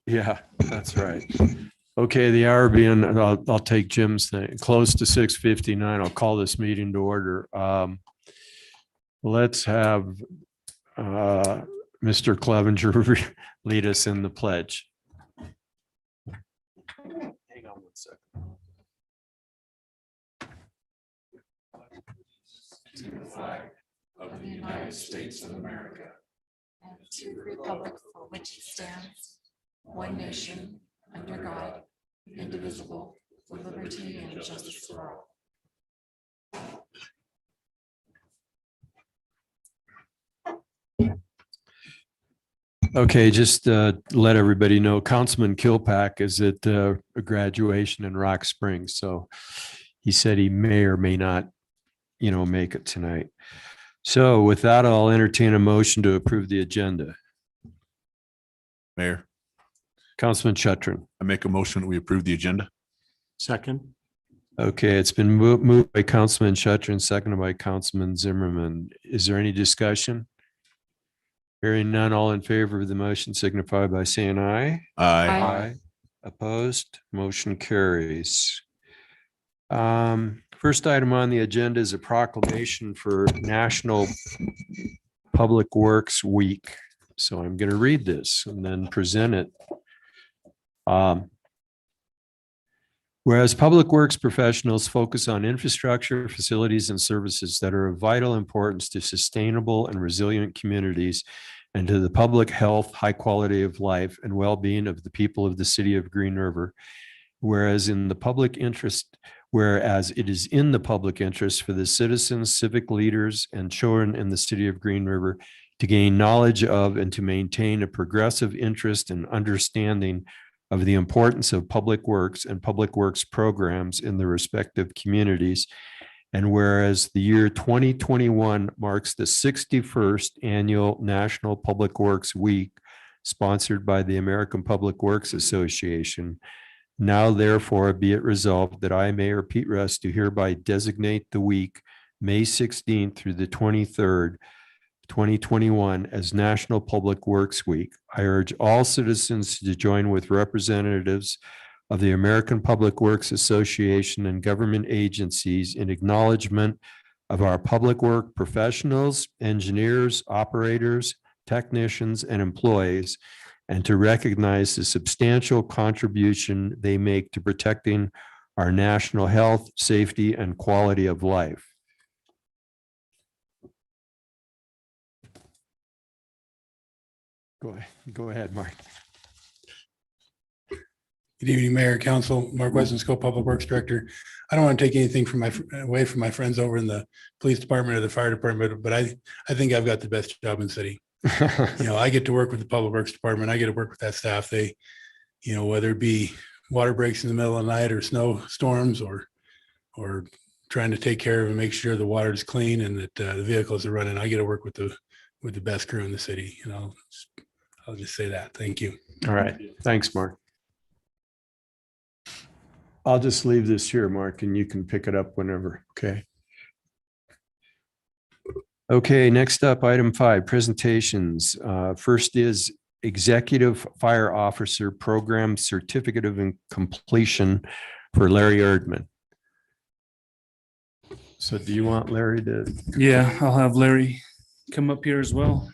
Yeah, that's right. Okay, the hour being, I'll take Jim's thing, close to 6:59. I'll call this meeting to order. Let's have Mr. Clevenger lead us in the pledge. Hang on 1 second. To the flag of the United States of America and to the republic for which it stands, one nation, under God, indivisible, with liberty and justice for all. Okay, just let everybody know, Councilman Kilpack is at a graduation in Rock Springs. So he said he may or may not, make it tonight. So with that, I'll entertain a motion to approve the agenda. Mayor, Councilman Shuttrin. I make a motion that we approve the agenda. Second. Okay, it's been moved by Councilman Shuttrin, seconded by Councilman Zimmerman. Is there any discussion? Hearing none, all in favor of the motion signify by saying aye. Aye. Opposed, motion carries. First item on the agenda is a proclamation for National Public Works Week. So I'm going to read this and then present it. Whereas public works professionals focus on infrastructure, facilities, and services that are of vital importance to sustainable and resilient communities and to the public health, high quality of life, and well-being of the people of the city of Green River. Whereas it is in the public interest for the citizens, civic leaders, and children in the city of Green River to gain knowledge of and to maintain a progressive interest and understanding of the importance of public works and public works programs in the respective communities. And whereas the year 2021 marks the 61st annual National Public Works Week, sponsored by the American Public Works Association, now therefore be it resolved that I, Mayor Pete Rust, do hereby designate the week, May 16th through the 23rd, 2021 as National Public Works Week. I urge all citizens to join with representatives of the American Public Works Association and government agencies in acknowledgement of our public work professionals, engineers, operators, technicians, and employees, and to recognize the substantial contribution they make to protecting our national health, safety, and quality of life. Go ahead, Mark. Good evening, Mayor, Council. Mark Wesensco, Public Works Director. I don't want to take anything away from my friends over in the police department or the fire department, but I think I've got the best job in the city. I get to work with the Public Works Department. I get to work with that staff. They, whether it be water breaks in the middle of the night or snowstorms or trying to take care of and make sure the water is clean and that the vehicles are running, I get to work with the best crew in the city. I'll just say that. Thank you. All right. Thanks, Mark. I'll just leave this here, Mark, and you can pick it up whenever. Okay. Okay, next up, item 5, presentations. First is Executive Fire Officer Program Certificate of Completion for Larry Erdman. So do you want Larry to? Yeah, I'll have Larry come up here as well.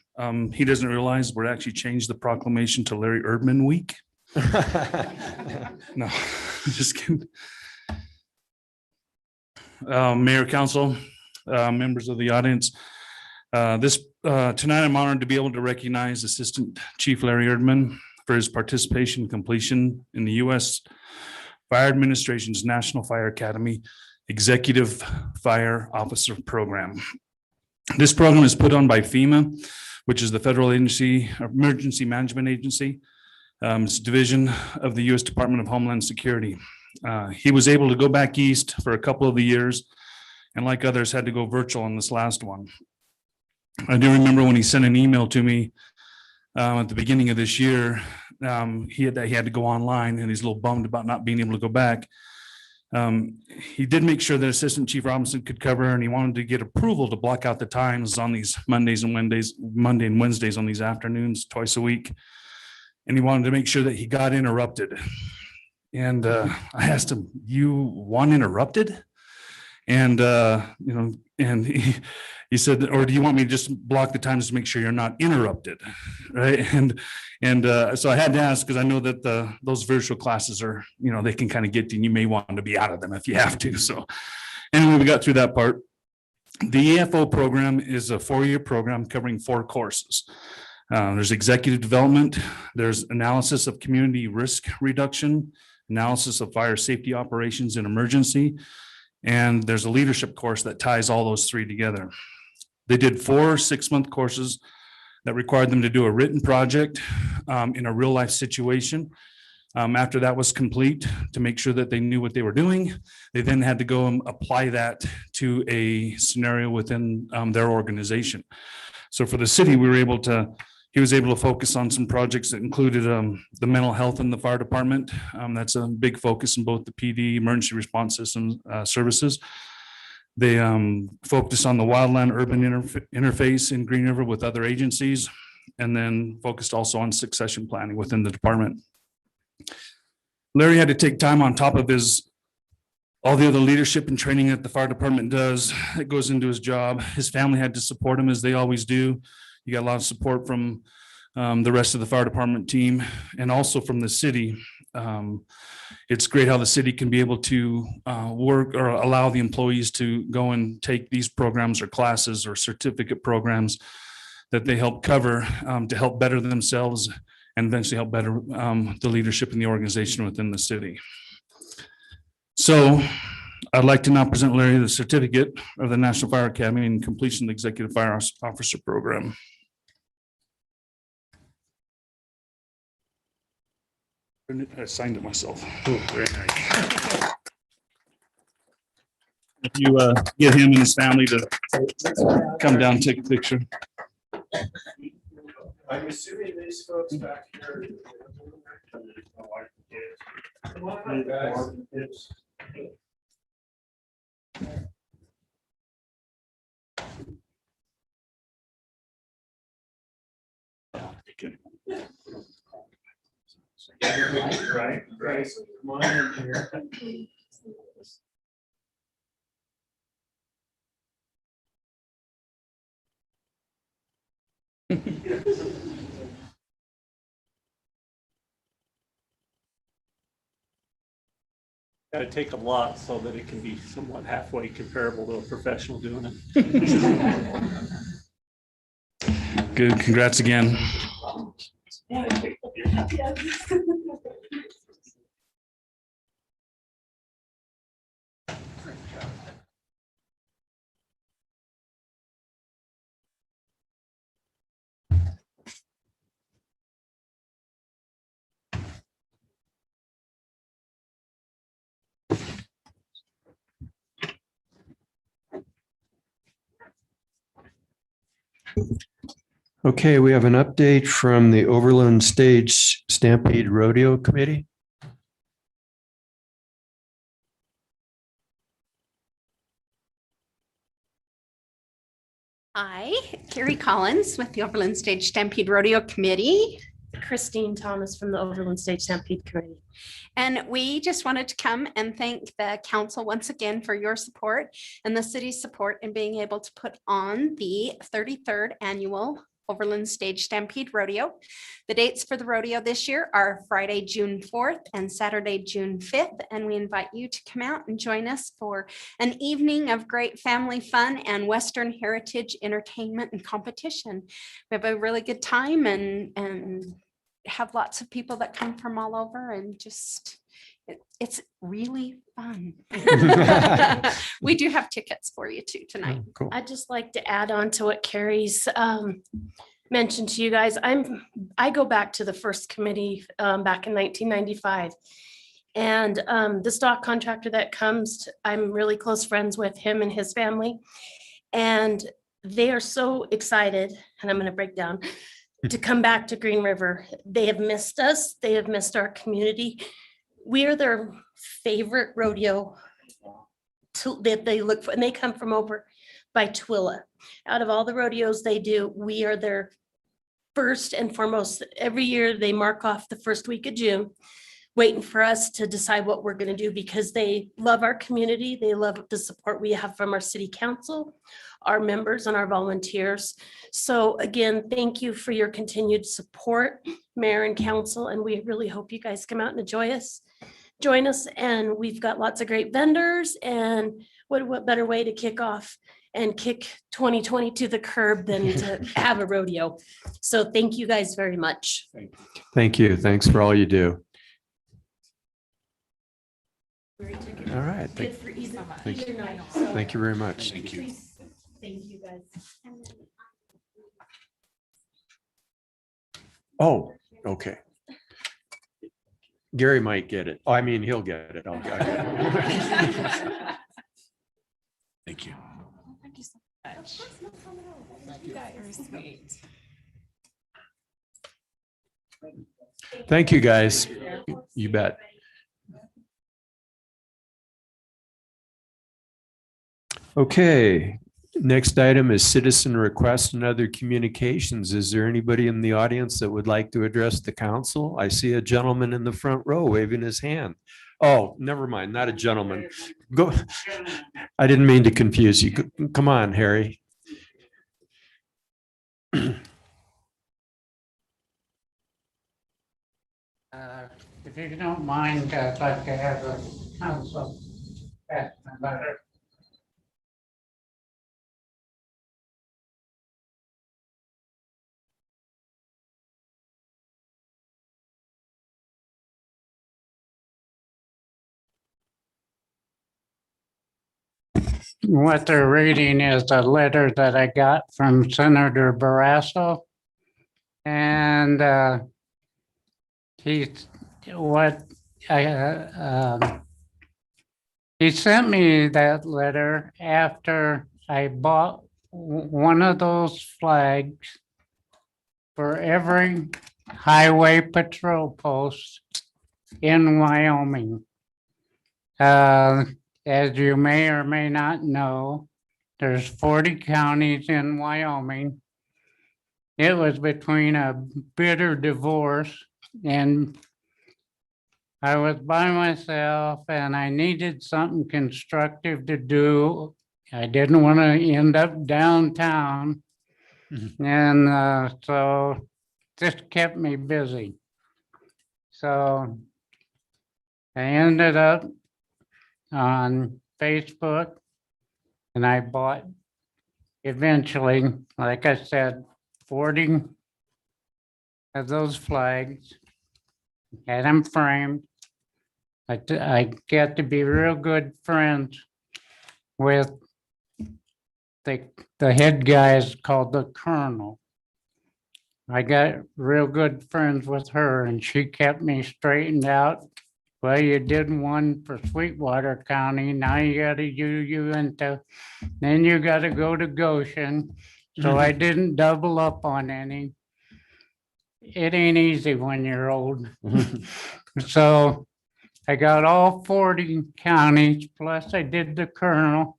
He doesn't realize we're actually changed the proclamation to Larry Erdman Week. No, just kidding. Mayor, Council, members of the audience. Tonight I'm honored to be able to recognize Assistant Chief Larry Erdman for his participation and completion in the U.S. Fire Administration's National Fire Academy Executive Fire Officer Program. This program is put on by FEMA, which is the Federal Emergency Management Agency. It's a division of the U.S. Department of Homeland Security. He was able to go back east for a couple of the years, and like others, had to go virtual on this last one. I do remember when he sent an email to me at the beginning of this year. He had to go online, and he's a little bummed about not being able to go back. He did make sure that Assistant Chief Robinson could cover, and he wanted to get approval to block out the times on these Monday and Wednesdays on these afternoons twice a week. and he wanted to make sure that he got interrupted. And I asked him, "You want interrupted?" And and he said, "Or do you want me to just block the times to make sure you're not interrupted?" Right. And so I had to ask, because I know that those virtual classes are, they can kind of get you, and you may want to be out of them if you have to. So anyway, we got through that part. The EFO program is a 4-year program covering 4 courses. There's executive development, there's analysis of community risk reduction, analysis of fire safety operations and emergency, and there's a leadership course that ties all those 3 together. They did 4 6-month courses that required them to do a written project in a real life situation. After that was complete, to make sure that they knew what they were doing, they then had to go and apply that to a scenario within their organization. So for the city, he was able to focus on some projects that included the mental health in the fire department. That's a big focus in both the PD, emergency response systems services. They focused on the wildland urban interface in Green River with other agencies, and then focused also on succession planning within the department. Larry had to take time on top of all the other leadership and training that the fire department does. It goes into his job. His family had to support him, as they always do. You got a lot of support from the rest of the fire department team, and also from the city. It's great how the city can be able to work or allow the employees to go and take these programs or classes or certificate programs that they help cover to help better themselves and eventually help better the leadership in the organization within the city. So I'd like to now present Larry the certificate of the National Fire Academy and completion of the Executive Fire Officer Program. I signed it myself. Oh, very nice. If you get him and his family to come down and take a picture. I'm assuming these folks back here. Come on, guys. Right. So come on in here. Gotta take a lot so that it can be somewhat halfway comparable to a professional doing it. Good, congrats again. Okay, we have an update from the Overland Stage Stampede Rodeo Committee. Hi, Carrie Collins with the Overland Stage Stampede Rodeo Committee. Christine Thomas from the Overland Stage Stampede Committee. And we just wanted to come and thank the council once again for your support and the city's support in being able to put on the 33rd annual Overland Stage Stampede Rodeo. The dates for the rodeo this year are Friday, June 4th and Saturday, June 5th. And we invite you to come out and join us for an evening of great family fun and Western heritage entertainment and competition. We have a really good time and have lots of people that come from all over, and just it's really fun. We do have tickets for you too tonight. Oh, cool. I'd just like to add on to what Carrie's mentioned to you guys. I go back to the first committee back in 1995. And the stock contractor that comes, I'm really close friends with him and his family. And they are so excited, and I'm going to break down, to come back to Green River. They have missed us. They have missed our community. We are their favorite rodeo that they look for, and they come from over by Twilla. Out of all the rodeos they do, we are their first and foremost, every year they mark off the first week of June, waiting for us to decide what we're going to do because they love our community. They love the support we have from our city council, our members and our volunteers. So again, thank you for your continued support, mayor and council, and we really hope you guys come out and join us. And we've got lots of great vendors, and what better way to kick off and kick 2020 to the curb than to have a rodeo. So thank you guys very much. Thank you. Thanks for all you do. All right. Good for either night. Thank you very much. Thank you. Thank you, guys. Oh, okay. Gary might get it. Oh, I mean, he'll get it. I'll get it. Thank you. Thank you so much. You guys are sweet. Thank you, guys. You bet. Okay, next item is citizen requests and other communications. Is there anybody in the audience that would like to address the council? I see a gentleman in the front row waving his hand. Oh, never mind, not a gentleman. Go. I didn't mean to confuse you. Come on, Harry. If you don't mind, I'd like to have a council pass my letter. What they're reading is a letter that I got from Senator Barrasso. And he sent me that letter after I bought one of those flags for every highway patrol post in Wyoming. As you may or may not know, there's 40 counties in Wyoming. It was between a bitter divorce, and I was by myself and I needed something constructive to do. I didn't want to end up downtown. And so this kept me busy. So I ended up on Facebook, and I bought eventually, like I said, 40 of those flags, had them framed. I get to be real good friends with the head guy is called the Colonel. I got real good friends with her, and she kept me straightened out. Well, you did one for Sweetwater County. Now you got to do Uinta. Then you got to go to Goshen. So I didn't double up on any. It ain't easy when you're old. So I got all 40 counties, plus I did the Colonel.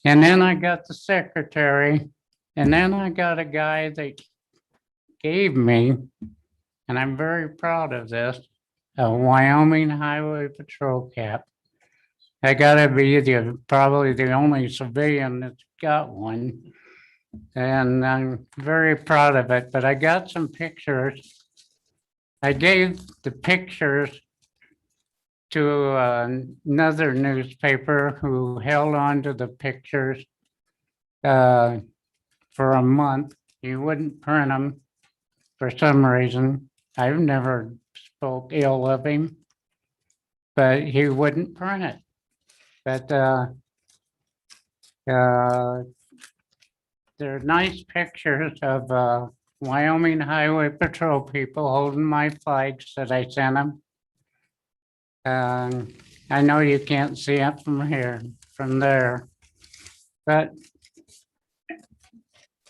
And then I got the secretary. And then I got a guy that gave me, and I'm very proud of this, a Wyoming Highway Patrol cap. I gotta be probably the only civilian that's got one. And I'm very proud of it, but I got some pictures. I gave the pictures to another newspaper who held on to the pictures for a month. He wouldn't print them for some reason. I've never spoke ill of him, but he wouldn't print it. But they're nice pictures of Wyoming Highway Patrol people holding my flags that I sent them. I know you can't see it from there, but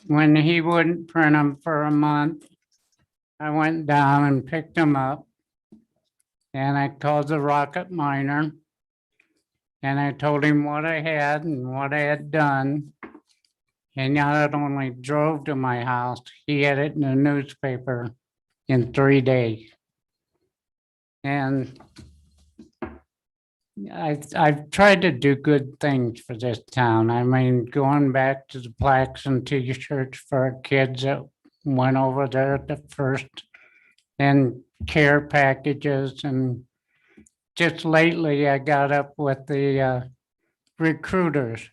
when he wouldn't print them for a month, I went down and picked them up, and I called the rocket miner, and I told him what I had and what I had done. He not only drove to my house, he had it in the newspaper in 3 days. And I've tried to do good things for this town. I mean, going back to the plaques and t-shirts for our kids that went over there at the first, and care packages, and just lately I got up with the recruiters.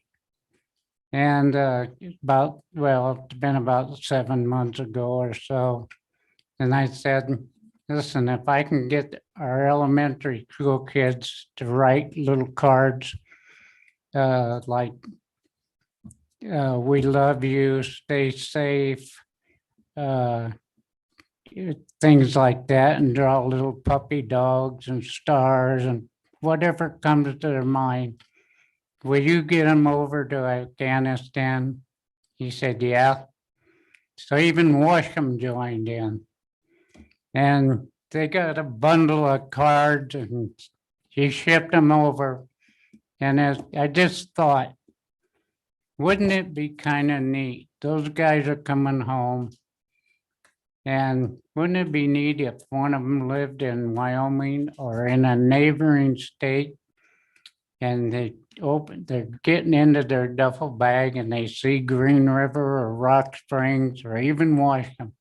And it's been about 7 months ago or so. And I said, listen, if I can get our elementary school kids to write little cards like, we love you, stay safe, things like that, and draw little puppy dogs and stars and whatever comes to their mind. Will you get them over to Afghanistan? He said, yeah. So even Washam joined in. And they got a bundle of cards and he shipped them over. And I just thought, wouldn't it be kind of neat? Those guys are coming home. And wouldn't it be neat if one of them lived in Wyoming or in a neighboring state? And they're getting into their duffel bag and they see Green River or Rock Springs or even Washington.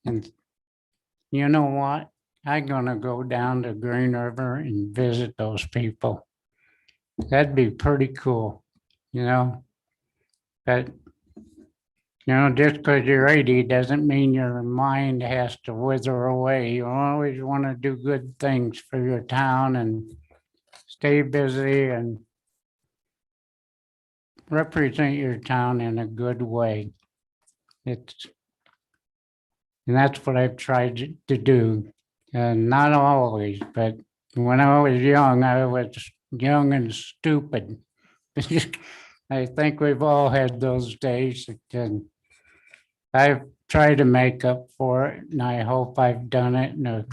And you know what? I'm gonna go down to Green River and visit those people. That'd be pretty cool, you know? But, you know, just because you're 80 doesn't mean your mind has to wither away. You always want to do good things for your town and stay busy and represent your town in a good way. And that's what I've tried to do. Not always, but when I was young and stupid. I think we've all had those days. And I've tried to make up for it, and I hope I've done it in a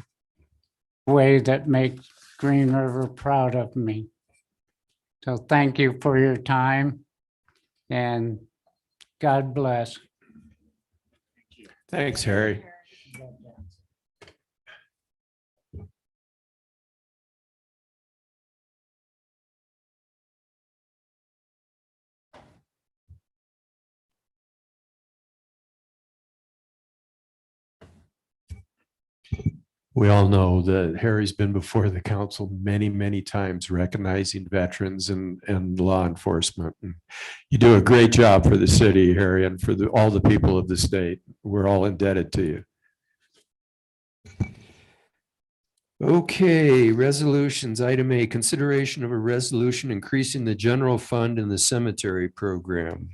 way that makes Green River proud of me. So thank you for your time, and God bless. Thanks, Harry. We all know that Harry's been before the council many, many times recognizing veterans and law enforcement. And you do a great job for the city, Harry, and for all the people of the state. We're all indebted to you. Okay, resolutions. Item A, consideration of a resolution increasing the general fund in the cemetery program.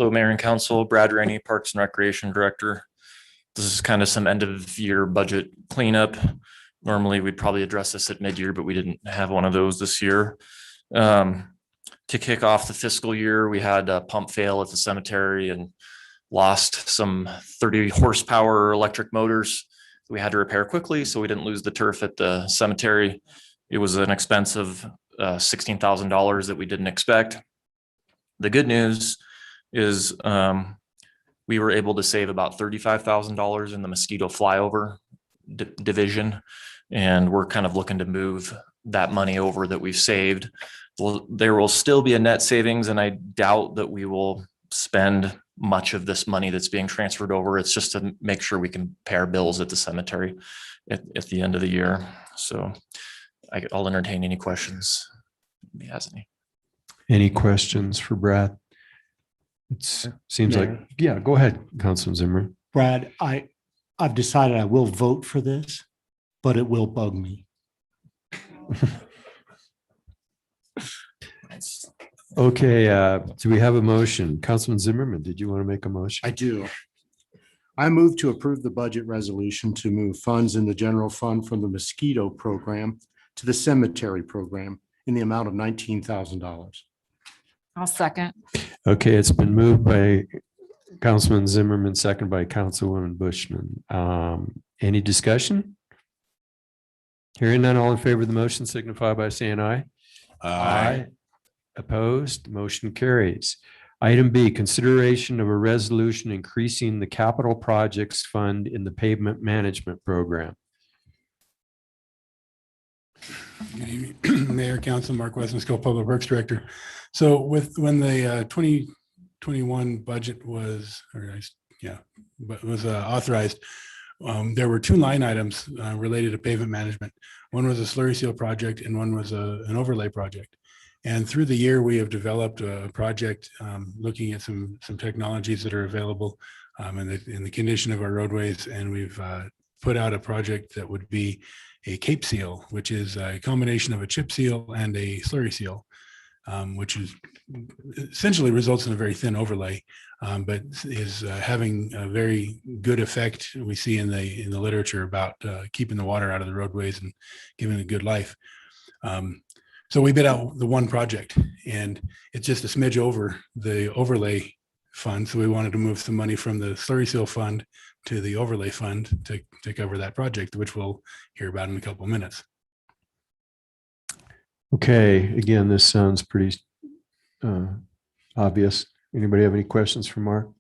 Hello, Mayor and Council. Brad Rainey, Parks and Recreation Director. This is kind of some end of year budget cleanup. Normally, we'd probably address this at mid-year, but we didn't have one of those this year. To kick off the fiscal year, we had a pump fail at the cemetery and lost some 30 horsepower electric motors we had to repair quickly, so we didn't lose the turf at the cemetery. It was an expense of $16,000 that we didn't expect. The good news is we were able to save about $35,000 in the mosquito flyover division, and we're kind of looking to move that money over that we've saved. There will still be a net savings, and I doubt that we will spend much of this money that's being transferred over. It's just to make sure we can pay our bills at the cemetery at the end of the year. So I'll entertain any questions if he has any. Any questions for Brad? It seems like, yeah, go ahead, Councilman Zimmer. Brad, I've decided I will vote for this, but it will bug me. Okay, do we have a motion? Councilman Zimmerman, did you want to make a motion? I do. I move to approve the budget resolution to move funds in the general fund from the mosquito program to the cemetery program in the amount of $19,000. I'll second. Okay, it's been moved by Councilman Zimmerman, second by Councilwoman Bushman. Any discussion? Hearing none, all in favor of the motion signify by saying aye. Opposed, motion carries. Item B, consideration of a resolution increasing the capital projects fund in the pavement management program. Good evening, Mayor, Council, Mark Wesensco, Public Works Director. So when the 2021 budget was, authorized, there were two line items related to pavement management. One was a slurry seal project and one was an overlay project. And through the year, we have developed a project looking at some technologies that are available in the condition of our roadways. And we've put out a project that would be a cape seal, which is a combination of a chip seal and a slurry seal, which is essentially results in a very thin overlay, but is having a very good effect we see in the literature about keeping the water out of the roadways and giving it a good life. So we bid out the one project and it's just a smidge over the overlay fund. So we wanted to move some money from the slurry seal fund to the overlay fund to cover that project, which we'll hear about in a couple of minutes. Okay, again, this sounds pretty obvious. Anybody have any questions for Mark?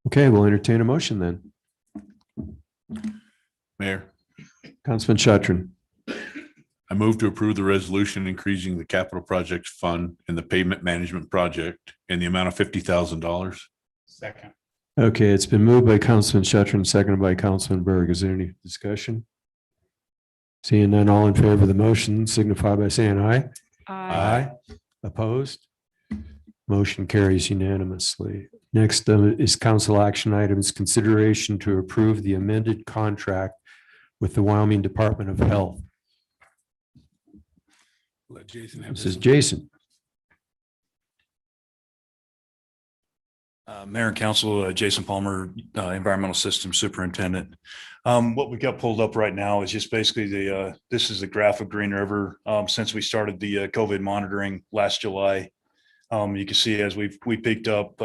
Okay, we'll entertain a motion then. Mayor, Councilman Shatron. I move to approve the resolution increasing the capital projects fund in the pavement management project in the amount of $50,000. Second. Okay, it's been moved by Councilman Shatron, seconded by Councilman Berg. Is there any discussion? Seeing none, all in favor of the motion signify by saying aye. Aye. Opposed? Motion carries unanimously. Next is council action items, consideration to approve the amended contract with the Wyoming Department of Health. Let Jason have This this. is Jason. Mayor and Council, Jason Palmer, Environmental Systems Superintendent. What we got pulled up right now is just basically this is the graph of Green River since we started the COVID monitoring last July. You can see as we peaked up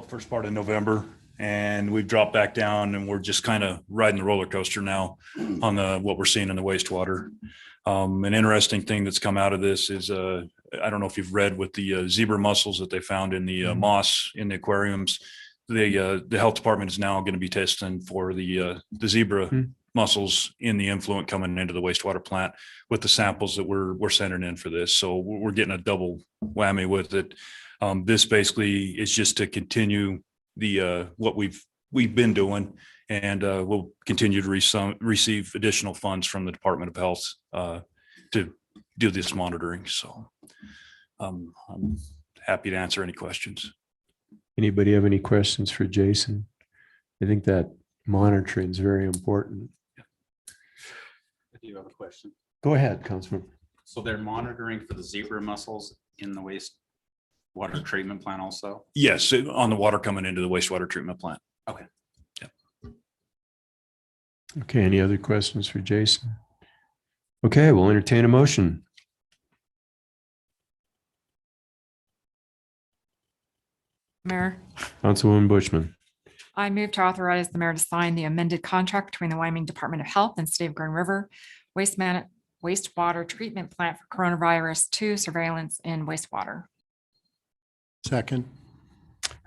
first part of November and we've dropped back down and we're just kind of riding the roller coaster now on what we're seeing in the wastewater. An interesting thing that's come out of this is I don't know if you've read with the zebra mussels that they found in the moss in the aquariums. The health department is now going to be testing for the zebra mussels in the influent coming into the wastewater plant with the samples that we're sending in for this. So we're getting a double whammy with it. This basically is just to continue the what we've been doing, and we'll continue to receive additional funds from the Department of Health to do this monitoring. So I'm happy to answer any questions. Anybody have any questions for Jason? I think that monitoring is very important. I do have a question. Go ahead, Councilman. So they're monitoring for the zebra mussels in the wastewater treatment plant also? Yes, on the water coming into the wastewater treatment plant. Okay. Okay, any other questions for Jason? Okay, we'll entertain a motion. Mayor, Councilwoman Bushman. I move to authorize the mayor to sign the amended contract between the Wyoming Department of Health and State of Green River wastewater treatment plant for coronavirus 2 surveillance in wastewater. Second.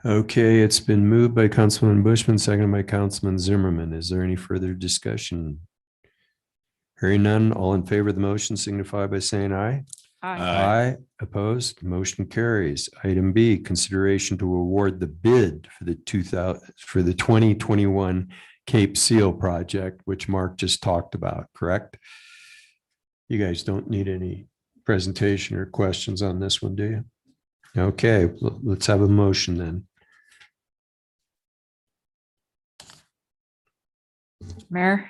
Okay, it's been moved by Councilman Bushman, seconded by Councilman Zimmerman. Is there any further discussion? Hearing none, all in favor of the motion signify by saying aye. Aye. Opposed, motion carries. Item B, consideration to award the bid for the 2021 Cape Seal project, which Mark just talked about, correct? You guys don't need any presentation or questions on this one, do you? Okay, let's have a motion then. Mayor,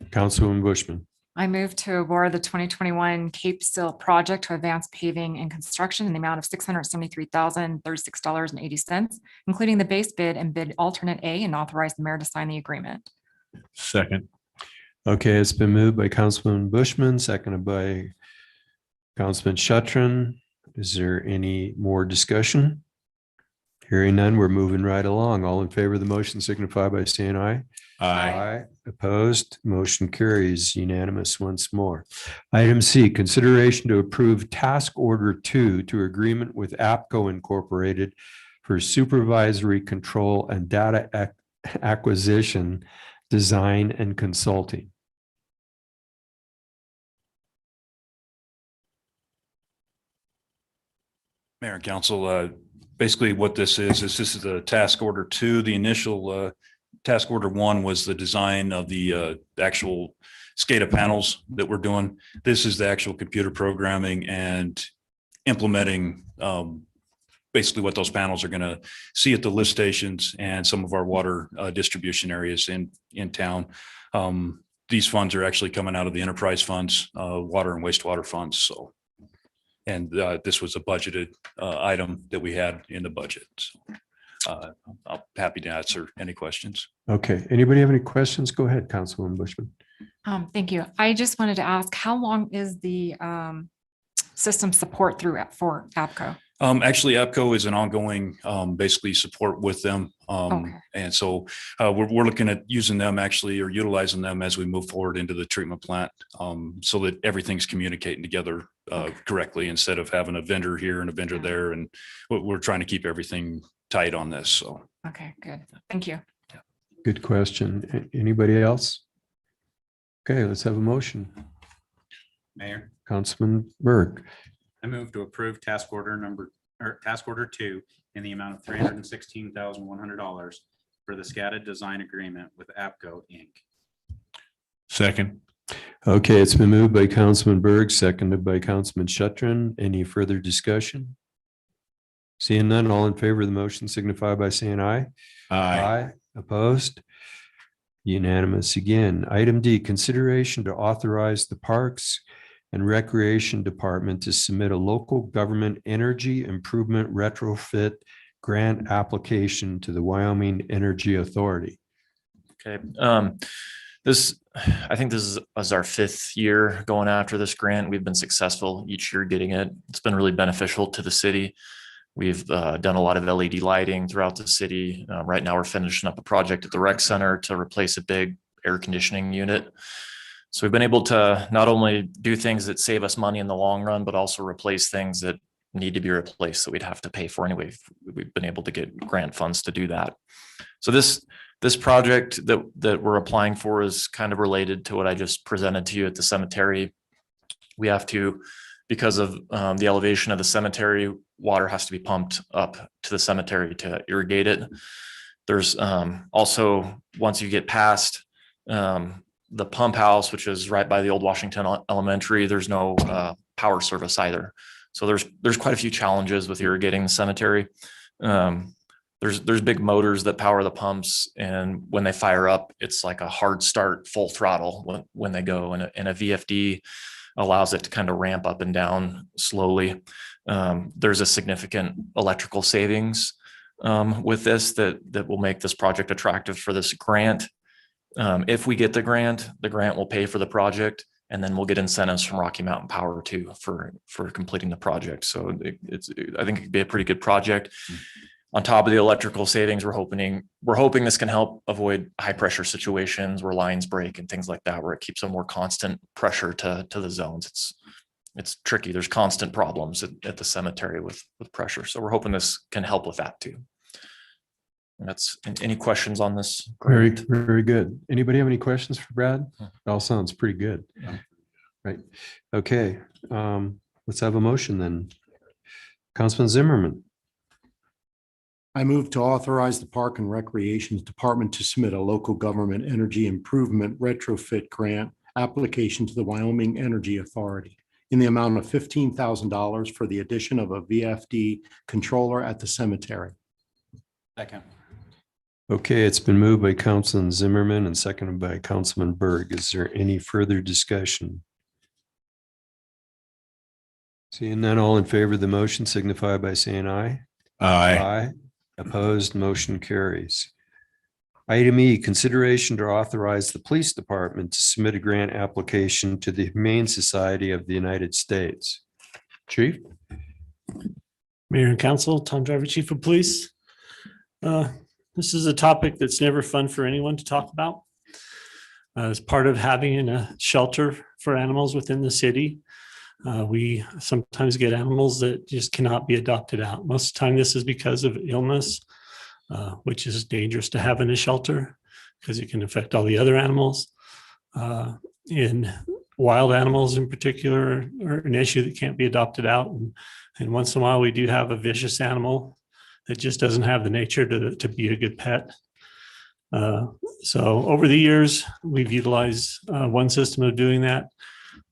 Councilwoman Bushman. I move to award the 2021 Cape Seal project to Advanced Paving and Construction in the amount of $673,036.80, including the base bid and bid alternate A, and authorize the mayor to sign the agreement. Second. Okay, it's been moved by Councilman Bushman, seconded by Councilman Shatron. Is there any more discussion? Hearing none, we're moving right along. All in favor of the motion signify by saying aye. Aye. Opposed, motion carries unanimous once more. Item C, consideration to approve task order 2 to agreement with APCO Incorporated for supervisory control and data acquisition, design and consulting. Mayor and council, basically what this is a task order 2. The initial task order 1 was the design of the actual SCADA panels that we're doing. This is the actual computer programming and implementing basically what those panels are going to see at the lift stations and some of our water distribution areas in town. These funds are actually coming out of the enterprise funds, water and wastewater funds. So, and this was a budgeted item that we had in the budget. So, I'm happy to answer any questions. Okay, anybody have any questions? Go ahead, Councilwoman Bushman. Thank you. I just wanted to ask, how long is the system support through for APCO? Actually, APCO is an ongoing, basically support with them. Okay. And so we're looking at using them actually, or utilizing them as we move forward into the treatment plant, so that everything's communicating together correctly, instead of having a vendor here and a vendor there. And we're trying to keep everything tight on this. So. Okay, good. Thank you. Good question. Anybody else? Okay, let's have a motion. Mayor, Councilman Berg. I move to approve task order 2 in the amount of $316,100 for the SCADA design agreement with APCO Inc. Second. Okay, it's been moved by Councilman Berg, seconded by Councilman Shuttren. Any further discussion? Seeing none, all in favor of the motion signify by saying aye. Aye. Opposed? Unanimous again. Item D, consideration to authorize the Parks and Recreation Department to submit a local government energy improvement retrofit grant application to the Wyoming Energy Authority. Okay. I think this is our 5th year going after this grant. We've been successful each year getting it. It's been really beneficial to the city. We've done a lot of LED lighting throughout the city. Right now we're finishing up a project at the rec center to replace a big air conditioning unit. So we've been able to not only do things that save us money in the long run, but also replace things that need to be replaced that we'd have to pay for anyway. We've been able to get grant funds to do that. So this project that we're applying for is kind of related to what I just presented to you at the cemetery. We have to, because of the elevation of the cemetery, water has to be pumped up to the cemetery to irrigate it. There's also, once you get past the pump house, which is right by the old Washington Elementary, there's no power service either. So there's quite a few challenges with irrigating the cemetery. There's big motors that power the pumps, and when they fire up, it's like a hard start, full throttle when they go, and a VFD allows it to kind of ramp up and down slowly. There's a significant electrical savings with this that will make this project attractive for this grant. If we get the grant will pay for the project, and then we'll get incentives from Rocky Mountain Power too for completing the project. So I think it'd be a pretty good project. On top of the electrical savings, we're hoping this can help avoid high pressure situations where lines break and things like that, where it keeps a more constant pressure to the zones. It's tricky. There's constant problems at the cemetery with pressure. So we're hoping this can help with that too. And that's any questions on this? Very, very good. Anybody have any questions for Brad? It all sounds pretty good. Yeah. Right. Okay. Let's have a motion then. Councilman Zimmerman. I move to authorize the Park and Recreation Department to submit a local government energy improvement retrofit grant application to the Wyoming Energy Authority in the amount of $15,000 for the addition of a VFD controller at the cemetery. Second. Okay, it's been moved by Councilman Zimmerman and seconded by Councilman Berg. Is there any further discussion? Seeing none, all in favor of the motion signify by saying aye. Aye. Opposed, motion carries. Item E, consideration to authorize the police department to submit a grant application to the Humane Society of the United States. Chief? Mayor and Council, Tom Driver, Chief of Police. This is a topic that's never fun for anyone to talk about. As part of having a shelter for animals within the city, we sometimes get animals that just cannot be adopted out. Most of the time, this is because of illness, which is dangerous to have in a shelter because it can affect all the other animals. In wild animals in particular are an issue that can't be adopted out. And once in a while, we do have a vicious animal that just doesn't have the nature to be a good pet. So over the years, we've utilized one system of doing that.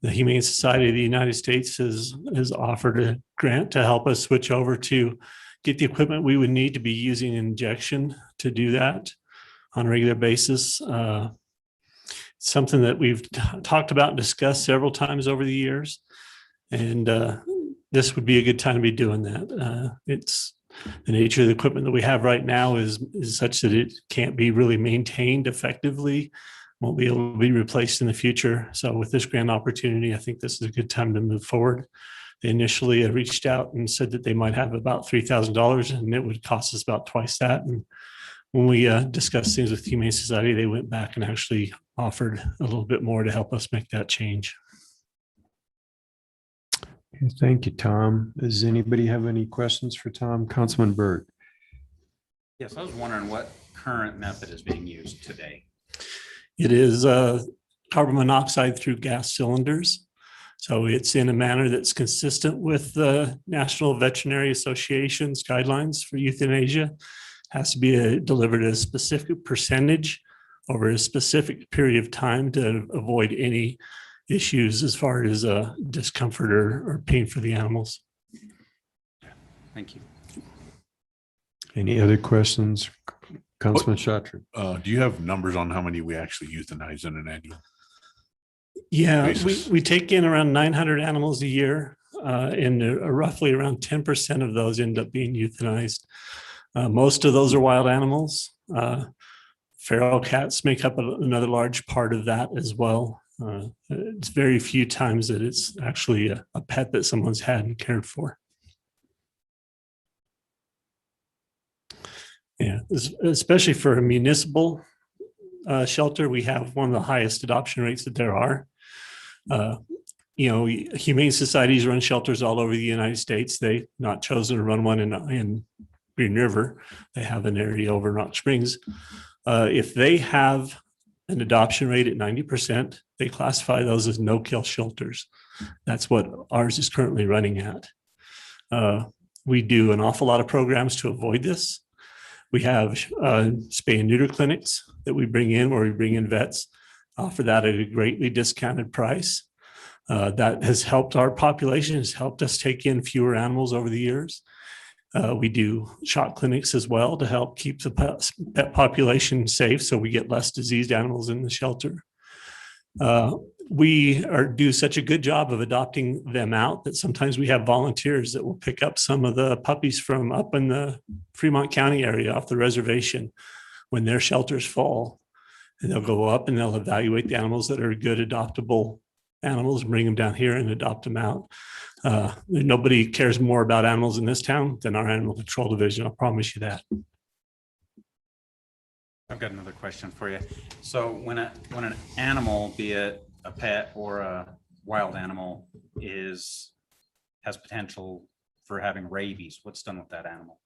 The Humane Society of the United States has offered a grant to help us switch over to get the equipment we would need to be using injection to do that on a regular basis. Something that we've talked about and discussed several times over the years. And this would be a good time to be doing that. It's the nature of the equipment that we have right now is such that it can't be really maintained effectively, won't be able to be replaced in the future. So with this grant opportunity, I think this is a good time to move forward. They initially reached out and said that they might have about $3,000 and it would cost us about twice that. And when we discussed things with Humane Society, they went back and actually offered a little bit more to help us make that change. Okay, thank you, Tom. Does anybody have any questions for Tom? Councilman Burt. Yes, I was wondering what current method is being used today. It is carbon monoxide through gas cylinders. So it's in a manner that's consistent with the National Veterinary Association's guidelines for euthanasia. Has to be delivered at a specific percentage over a specific period of time to avoid any issues as far as discomfort or pain for the animals. Thank you. Any other questions? Councilman Chatra. Do you have numbers on how many we actually euthanize in an annual? Yeah, basis? we take in around 900 animals a year, and roughly around 10% of those end up being euthanized. Most of those are wild animals. Feral cats make up another large part of that as well. It's very few times that it's actually a pet that someone's had and cared for. Yeah, especially for a municipal shelter, we have one of the highest adoption rates that there are. Humane societies run shelters all over the United States. They've not chosen to run one in Green River. They have an area over in Rock Springs. If they have an adoption rate at 90%, they classify those as no-kill shelters. That's what ours is currently running at. We do an awful lot of programs to avoid this. We have spay and neuter clinics that we bring in, where we bring in vets, offer that at a greatly discounted price. That has helped our population, has helped us take in fewer animals over the years. We do shot clinics as well to help keep the pet population safe, so we get less diseased animals in the shelter. We do such a good job of adopting them out that sometimes we have volunteers that will pick up some of the puppies from up in the Fremont County area off the reservation when their shelters fall. And they'll go up and they'll evaluate the animals that are good adoptable animals and bring them down here and adopt them out. Nobody cares more about animals in this town than our animal control division. I'll promise you that. I've got another question for you. So when an animal, be it a pet or a wild animal, has potential for having rabies, what's done with that animal?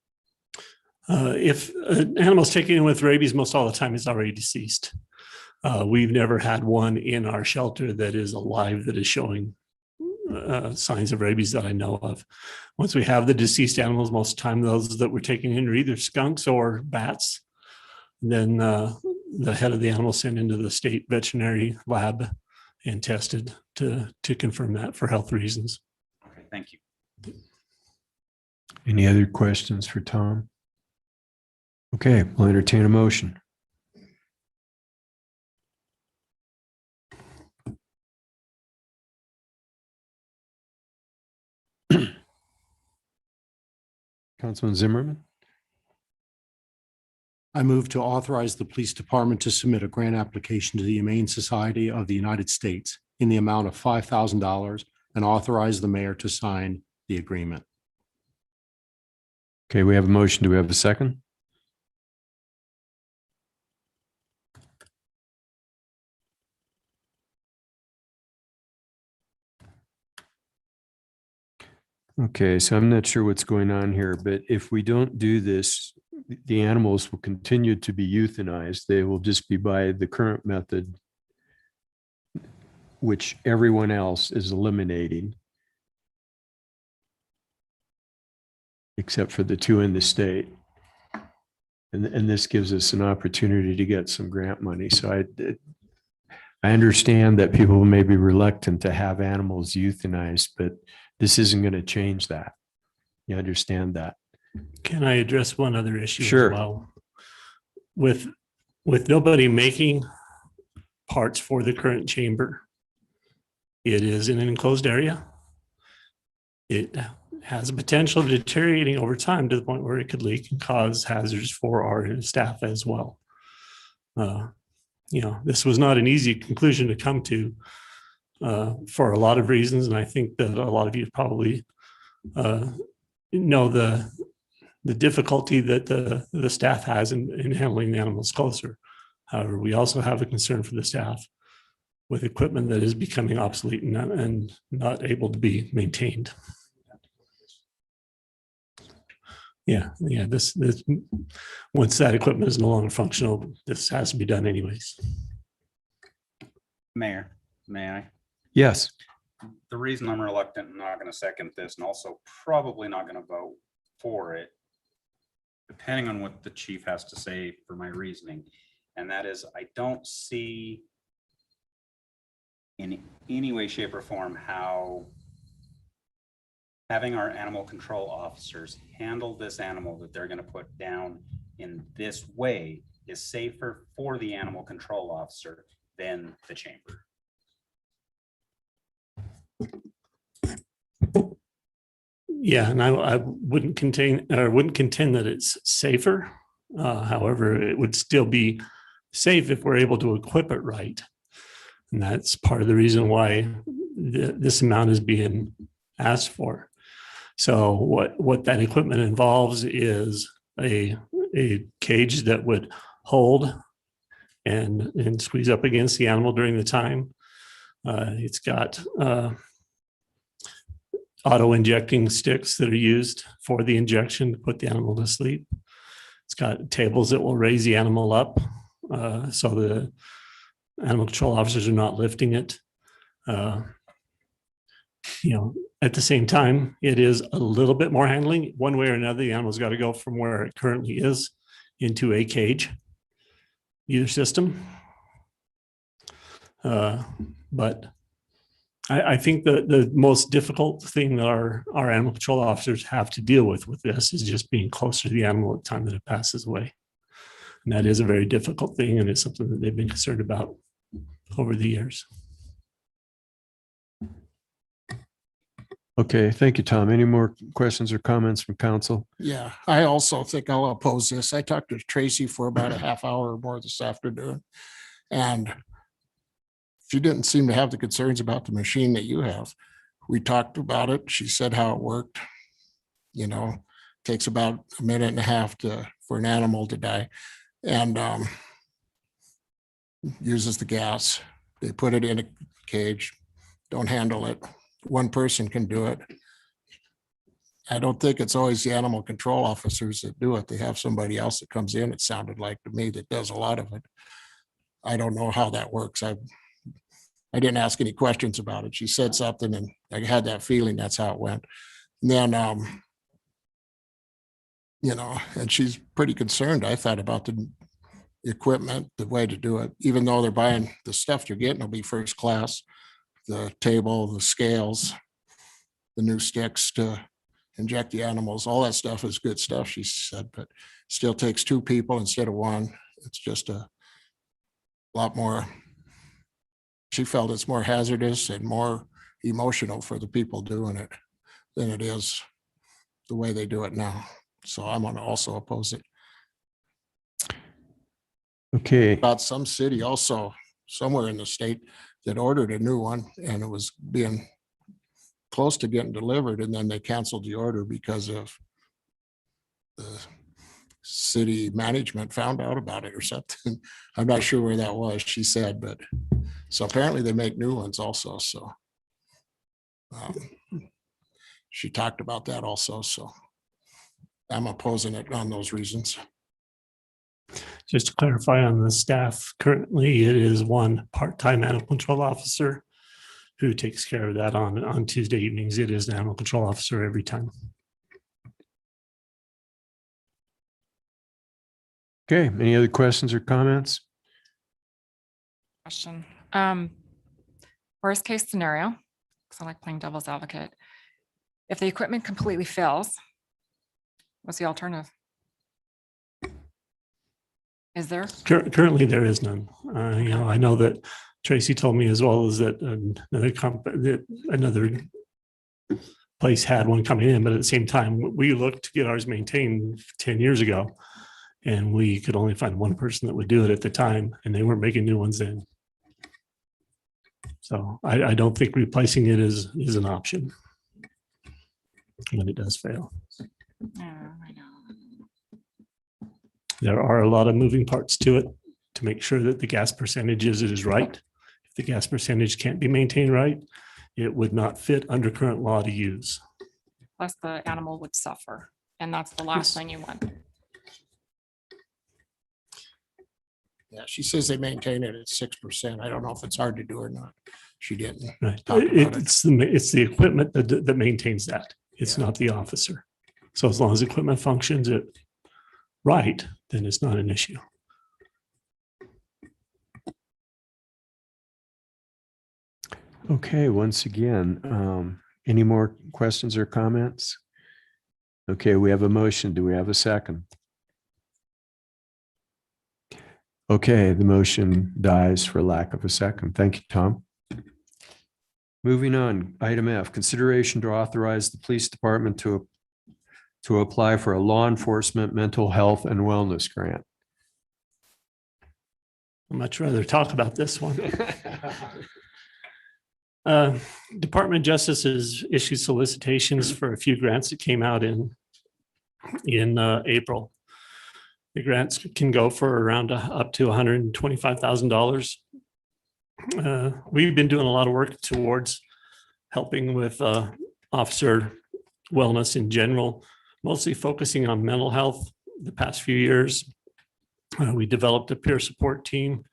If an animal's taken in with rabies, most all the time it's already deceased. We've never had one in our shelter that is alive that is showing signs of rabies that I know of. Once we have the deceased animals, most of the time those that we're taking in are either skunks or bats. Then the head of the animal sent into the state veterinary lab and tested to confirm that for health reasons. Okay, thank you. Any other questions for Tom? Okay, we'll entertain a motion. Councilman Zimmerman. I move to authorize the police department to submit a grant application to the Humane Society of the United States in the amount of $5,000 and authorize the mayor to sign the agreement. Okay, we have a motion. Do we have a second? Okay, so I'm not sure what's going on here, but if we don't do this, the animals will continue to be euthanized. They will just be by the current method, which everyone else is eliminating, except for the two in the state. And this gives us an opportunity to get some grant money. So I understand that people may be reluctant to have animals euthanized, but this isn't going to change that. You understand that? Can I address one other issue? as Sure. well? With nobody making parts for the current chamber, it is in an enclosed area. It has a potential of deteriorating over time to the point where it could leak and cause hazards for our staff as well. This was not an easy conclusion to come to for a lot of reasons. And I think that a lot of you probably know the difficulty that the staff has in handling the animals closer. However, we also have a concern for the staff with equipment that is becoming obsolete and not able to be maintained. Yeah, this once that equipment is no longer functional, this has to be done anyways. Mayor, may I? Yes. The reason I'm reluctant and not going to second this, and also probably not going to vote for it, depending on what the chief has to say for my reasoning, and that is I don't see in any way, shape, or form how having our animal control officers handle this animal that they're going to put down in this way is safer for the animal control officer than the chamber. Yeah, and I wouldn't contend that it's safer. However, it would still be safe if we're able to equip it right. And that's part of the reason why this amount is being asked for. So what that equipment involves is a cage that would hold and squeeze up against the animal during the time. It's got auto injecting sticks that are used for the injection to put the animal to sleep. It's got tables that will raise the animal up so the animal control officers are not lifting it. At the same time, it is a little bit more handling. One way or another, the animal's got to go from where it currently is into a cage, either system. But I think the most difficult thing that our animal control officers have to deal with this is just being closer to the animal at the time that it passes away. And that is a very difficult thing, and it's something that they've been concerned about over the years. Okay, thank you, Tom. Any more questions or comments from council? Yeah, I also think I'll oppose this. I talked to Tracy for about a half hour or more this afternoon. And she didn't seem to have the concerns about the machine that you have. We talked about it. She said how it worked. Takes about a minute and a half for an animal to die. And uses the gas. They put it in a cage, don't handle it. One person can do it. I don't think it's always the animal control officers that do it. They have somebody else that comes in, it sounded like to me, that does a lot of it. I don't know how that works. I didn't ask any questions about it. She said something and I had that feeling that's how it went. And then, and she's pretty concerned, I thought, about the equipment, the way to do it, even though they're buying the stuff they're getting will be first class. The table, the scales, the new sticks to inject the animals, all that stuff is good stuff, she said, but still takes two people instead of one. It's just a lot more. She felt it's more hazardous and more emotional for the people doing it than it is the way they do it now. So I'm going to also oppose it. Okay. About some city also somewhere in the state that ordered a new one and it was being close to getting delivered, and then they canceled the order because of the city management found out about it or something. I'm not sure where that was, she said, but so apparently they make new ones also. So she talked about that also, so I'm opposing it on those reasons. Just to clarify on the staff, currently it is one part-time animal control officer who takes care of that on Tuesday evenings. It is an animal control officer every time. Okay, any other questions or comments? Question. Worst case scenario, because I like playing devil's advocate. If the equipment completely fails, what's the alternative? Is there? Currently, there is none. I know that Tracy told me as well as that another place had one coming in, but at the same time, we looked to get ours maintained 10 years ago. And we could only find one person that would do it at the time, and they weren't making new ones then. So I don't think replacing it is an option when it does fail. Yeah, I know. There are a lot of moving parts to it to make sure that the gas percentage is right. If the gas percentage can't be maintained right, it would not fit under current law to use. Plus the animal would suffer, and that's the last thing you want. Yeah, she says they maintain it at 6%. I don't know if it's hard to do or not. She didn't. Right. talk about it. It's the equipment that maintains that. It's not the officer. So as long as equipment functions it right, then it's not an issue. Okay, once again, any more questions or comments? Okay, we have a motion. Do we have a second? Okay, the motion dies for lack of a second. Thank you, Tom. Moving on, item F, consideration to authorize the police department to apply for a law enforcement mental health and wellness grant. I'd much rather talk about this one. Department of Justice has issued solicitations for a few grants that came out in April. The grants can go for around up to $125,000. We've been doing a lot of work towards helping with officer wellness in general, mostly focusing on mental health the past few years. We developed a peer support team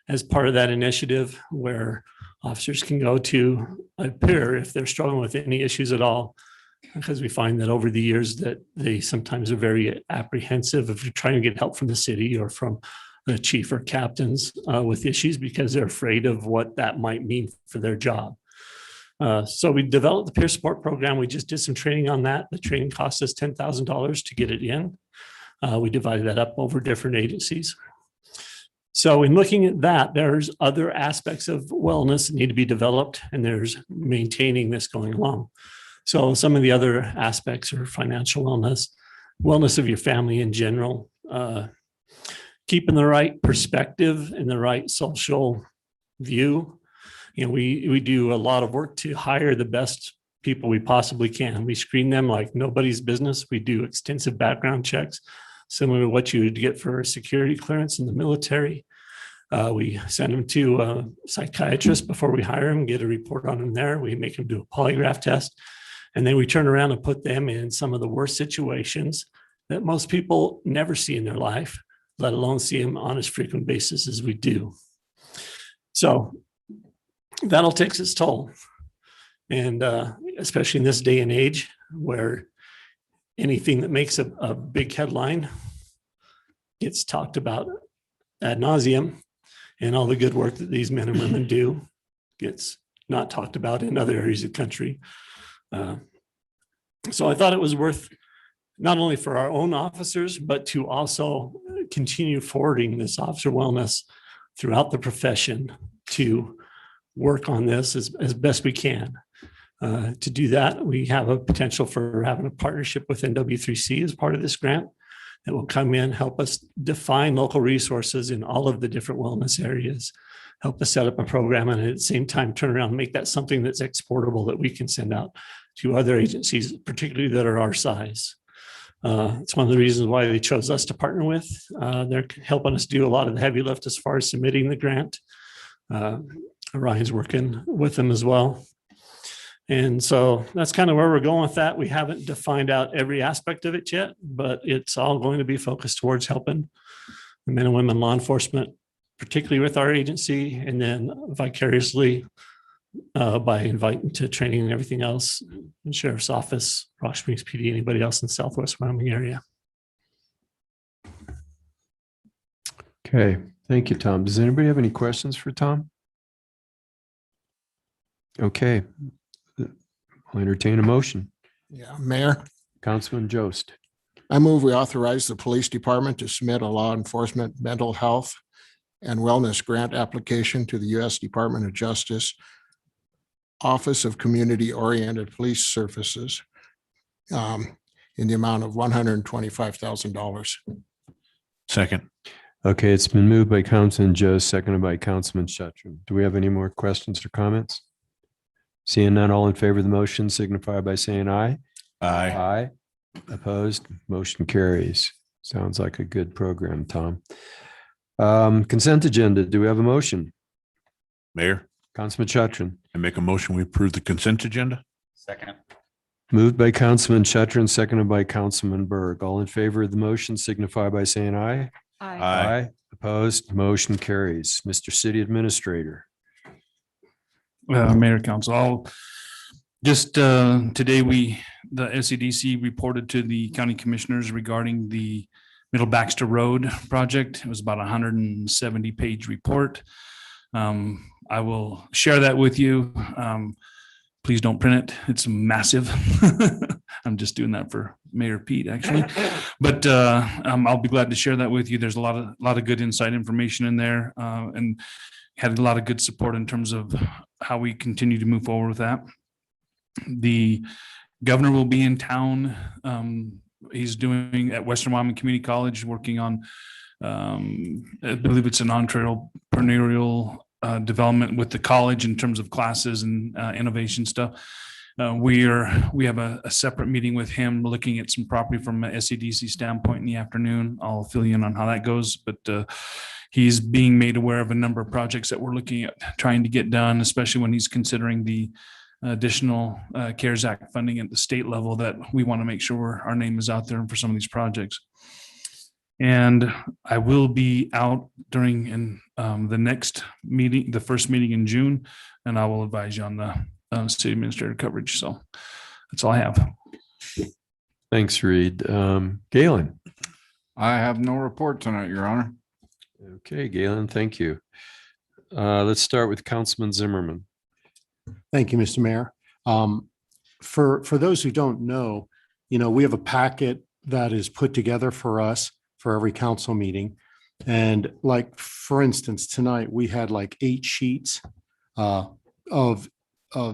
as part of that initiative where officers can go to a peer if they're struggling with any issues at all. Because we find that over the years that they sometimes are very apprehensive if you're trying to get help from the city or from the chief or captains with issues because they're afraid of what that might mean for their job. So we developed the peer support program. We just did some training on that. The training cost us $10,000 to get it in. We divided that up over different agencies. So in looking at that, there's other aspects of wellness that need to be developed, and there's maintaining this going along. So some of the other aspects are financial wellness, wellness of your family in general, keeping the right perspective and the right social view. We do a lot of work to hire the best people we possibly can. We screen them like nobody's business. We do extensive background checks, similar to what you would get for security clearance in the military. We send them to a psychiatrist before we hire them, get a report on them there. We make them do a polygraph test. And then we turn around and put them in some of the worst situations that most people never see in their life, let alone see them on as frequent basis as we do. So that'll take its toll. And especially in this day and age where anything that makes a big headline gets talked about ad nauseum, and all the good work that these men and women do gets not talked about in other areas of the country. So I thought it was worth not only for our own officers, but to also continue forwarding this officer wellness throughout the profession to work on this as best we can. To do that, we have a potential for having a partnership with NW3C as part of this grant that will come in, help us define local resources in all of the different wellness areas, help us set up a program, and at the same time, turn around and make that something that's exportable that we can send out to other agencies, particularly that are our size. It's one of the reasons why they chose us to partner with. They're helping us do a lot of the heavy lift as far as submitting the grant. Ryan's working with them as well. And so that's kind of where we're going with that. We haven't defined out every aspect of it yet, but it's all going to be focused towards helping the men and women law enforcement, particularly with our agency, and then vicariously by inviting to training and everything else, Sheriff's Office, Rock Springs PD, anybody else in Southwest Wyoming area. Okay, thank you, Tom. Does anybody have any questions for Tom? Okay, I'll entertain a motion. Yeah, Mayor, Councilman Jost. I move we authorize the police department to submit a law enforcement mental health and wellness grant application to the U.S. Department of Justice Office of Community Oriented Police Services in the amount of $125,000. Second. Okay, it's been moved by Councilman Jost, seconded by Councilman Shetron. Do we have any more questions or comments? Seeing none, all in favor of the motion signify by saying aye. Aye. Aye. Opposed, motion carries. Sounds like a good program, Tom. Consent agenda, do we have a motion? Mayor, Councilman Shetron. I make a motion, we approve the consent agenda. Second. Moved by Councilman Shetron, seconded by Councilman Berg. All in favor of the motion signify by saying aye. Aye. Opposed, motion carries. Mr. City Administrator. Mayor, Council, I'll just, today the SEDC reported to the county commissioners regarding the Middle Baxter Road project. It was about 170-page report. I will share that with you. Please don't print it. It's massive. I'm just doing that for Mayor Pete, actually. But I'll be glad to share that with you. There's a lot of good inside information in there, and had a lot of good support in terms of how we continue to move forward with that. The governor will be in town. He's doing at Western Wyoming Community College, working on, I believe it's an entrepreneurial development with the college in terms of classes and innovation stuff. We have a separate meeting with him looking at some property from a SEDC standpoint in the afternoon. I'll fill you in on how that goes, but he's being made aware of a number of projects that we're looking at trying to get done, especially when he's considering the additional CARES Act funding at the state level, that we want to make sure our name is out there for some of these projects. And I will be out during the next meeting, the first meeting in June, and I will advise you on the city administrator coverage. So that's all I have. Thanks, Reed. Galen. I have no report tonight, Your Honor. Okay, Galen, thank you. Let's start with Councilman Zimmerman. Thank you, Mr. Mayor. For those who don't know, we have a packet that is put together for us for every council meeting. And like, for instance, tonight we had like 8 sheets of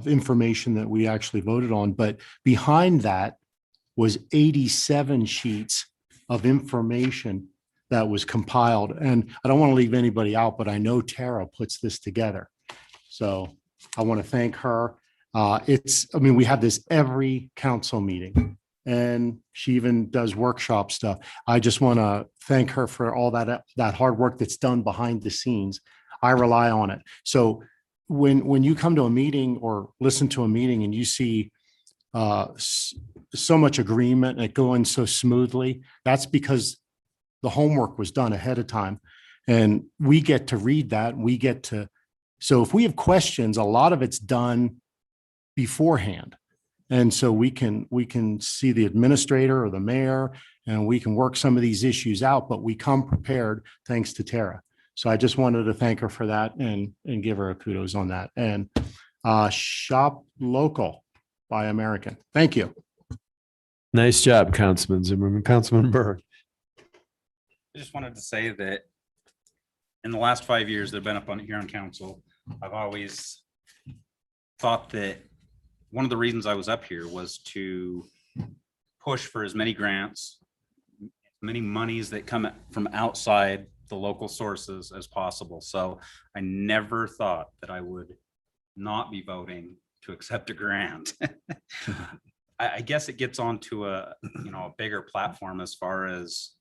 information that we actually voted on, but behind that was 87 sheets of information that was compiled. And I don't want to leave anybody out, but I know Tara puts this together. So I want to thank her. We have this every council meeting, and she even does workshop stuff. I just want to thank her for all that hard work that's done behind the scenes. I rely on it. So when you come to a meeting or listen to a meeting and you see so much agreement and it going so smoothly, that's because the homework was done ahead of time. And we get to read that. So if we have questions, a lot of it's done beforehand. And so we can see the administrator or the mayor, and we can work some of these issues out, but we come prepared thanks to Tara. So I just wanted to thank her for that and give her a kudos on that. And shop local, buy American. Thank you. Nice job, Councilman Zimmerman. Councilman Berg. I just wanted to say that in the last 5 years that I've been up here on council, I've always thought that one of the reasons I was up here was to push for as many grants, many monies that come from outside the local sources as possible. So I never thought that I would not be voting to accept a grant. I guess it gets onto a bigger platform as far as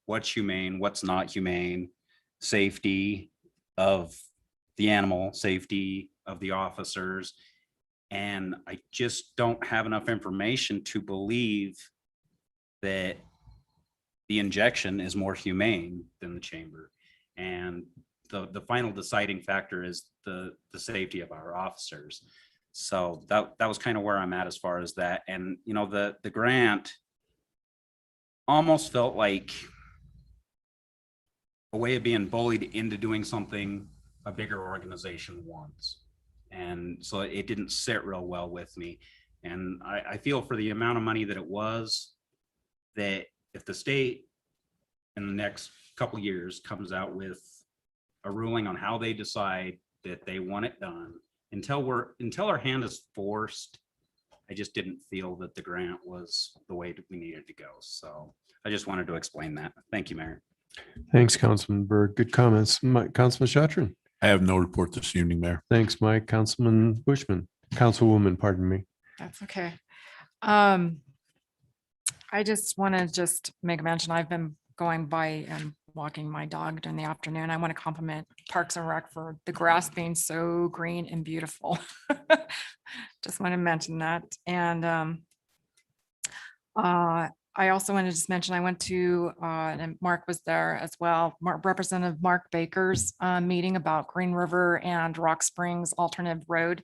what's humane, what's not humane, safety of the animal, safety of the officers. And I just don't have enough information to believe that the injection is more humane than the chamber. And the final deciding factor is the safety of our officers. So that was kind of where I'm at as far as that. And, you know, the grant almost felt like a way of being bullied into doing something a bigger organization wants. And so it didn't sit real well with me. And I feel for the amount of money that it was, that if the state in the next couple of years comes out with a ruling on how they decide that they want it done, until our hand is forced, I just didn't feel that the grant was the way that we needed to go. So I just wanted to explain that. Thank you, Mayor. Thanks, Councilman Berg. Good comments. Councilman Shatron. I have no report this evening, Mayor. Thanks, Mike. Councilman Bushman, Councilwoman, pardon me. That's okay. I just want to make a mention. I've been going by and walking my dog during the afternoon. I want to compliment Parks and Rec for the grass being so green and beautiful. Just want to mention that. And I also want to just mention, I went to, and Mark was there as well, Representative Mark Baker's meeting about Green River and Rock Springs Alternative Road.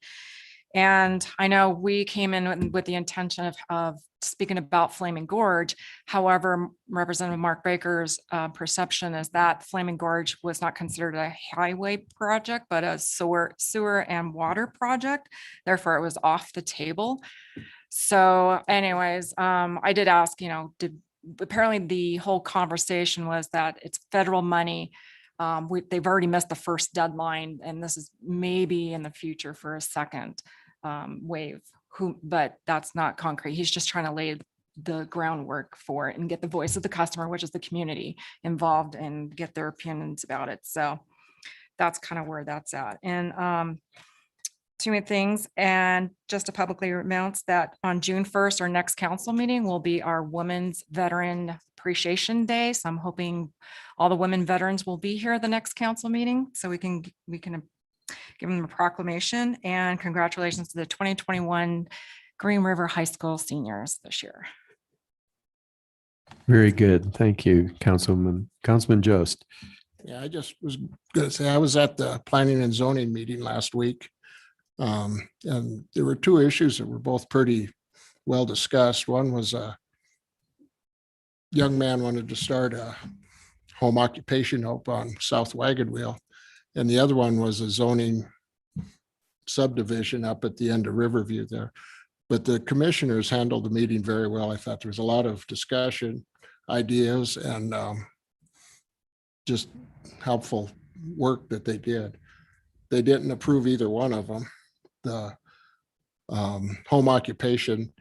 And I know we came in with the intention of speaking about Flaming Gorge. However, Representative Mark Baker's perception is that Flaming Gorge was not considered a highway project, but a sewer and water project. Therefore, it was off the table. So anyways, I did ask, apparently the whole conversation was that it's federal money. They've already missed the first deadline, and this is maybe in the future for a second wave, but that's not concrete. He's just trying to lay the groundwork for it and get the voice of the customer, which is the community, involved and get their opinions about it. So that's kind of where that's at. And two more things, and just to publicly announce that on June 1st, our next council meeting will be our Women's Veteran Appreciation Day. So I'm hoping all the women veterans will be here at the next council meeting, so we can give them a proclamation. And congratulations to the 2021 Green River High School seniors this year. Very good. Thank you, Councilman Jost. Yeah, I just was going to say, I was at the planning and zoning meeting last week. And there were two issues that were both pretty well discussed. One was a young man wanted to start a home occupation up on South Wagon Wheel. And the other one was a zoning subdivision up at the end of Riverview there. But the commissioners handled the meeting very well. I thought there was a lot of discussion, ideas, and just helpful work that they did. They didn't approve either one of them. The home occupation,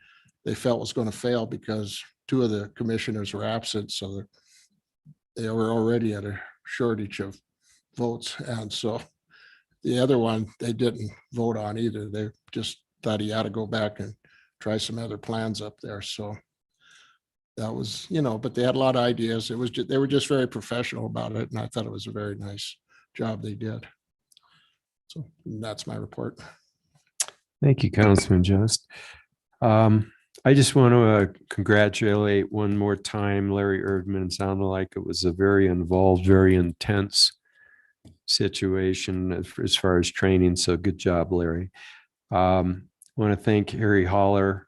they felt was going to fail because two of the commissioners were absent. So they were already at a shortage of votes. And so the other one, they didn't vote on either. They just thought he ought to go back and try some other plans up there. So that was, but they had a lot of ideas. They were just very professional about it. And I thought it was a very nice job they did. So that's my report. Thank you, Councilman Jost. I just want to congratulate one more time Larry Erdman. It sounded like it was a very involved, very intense situation as far as training. So good job, Larry. I want to thank Harry Holler,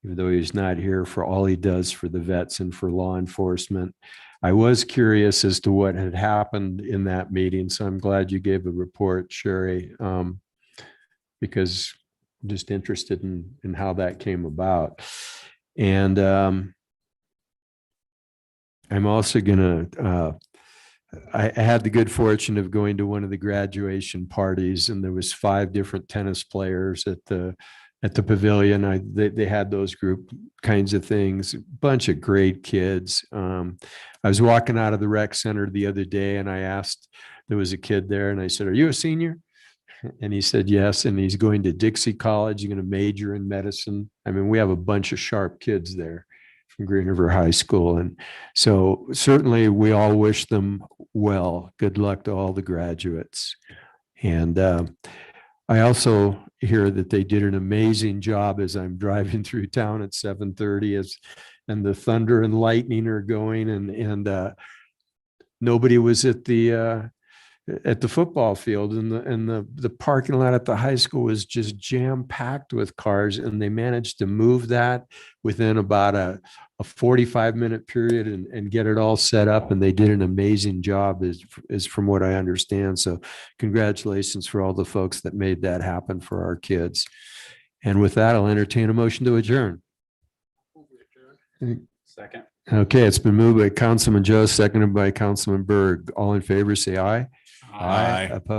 even though he's not here, for all he does for the vets and for law enforcement. I was curious as to what had happened in that meeting, so I'm glad you gave a report, Sherry, because I'm just interested in how that came about. And I'm also going to, I had the good fortune of going to one of the graduation parties, and there was 5 different tennis players at the pavilion. They had those group kinds of things, a bunch of great kids. I was walking out of the rec center the other day, and I asked, there was a kid there, and I said, "Are you a senior?" And he said, "Yes." And he's going to Dixie College. He's going to major in medicine. I mean, we have a bunch of sharp kids there from Green River High School. And so certainly we all wish them well. Good luck to all the graduates. And I also hear that they did an amazing job as I'm driving through town at 7:30 and the thunder and lightning are going and nobody was at the football field and the parking lot at the high school was just jam packed with cars and they managed to move that within about a 45-minute period and get it all set up. And they did an amazing job is from what I understand. So congratulations for all the folks that made that happen for our kids. And with that, I'll entertain a motion to adjourn. Second. Okay, it's been moved by Councilman Joe, seconded by Councilman Berg. All in favor, say aye. Aye. Opposed?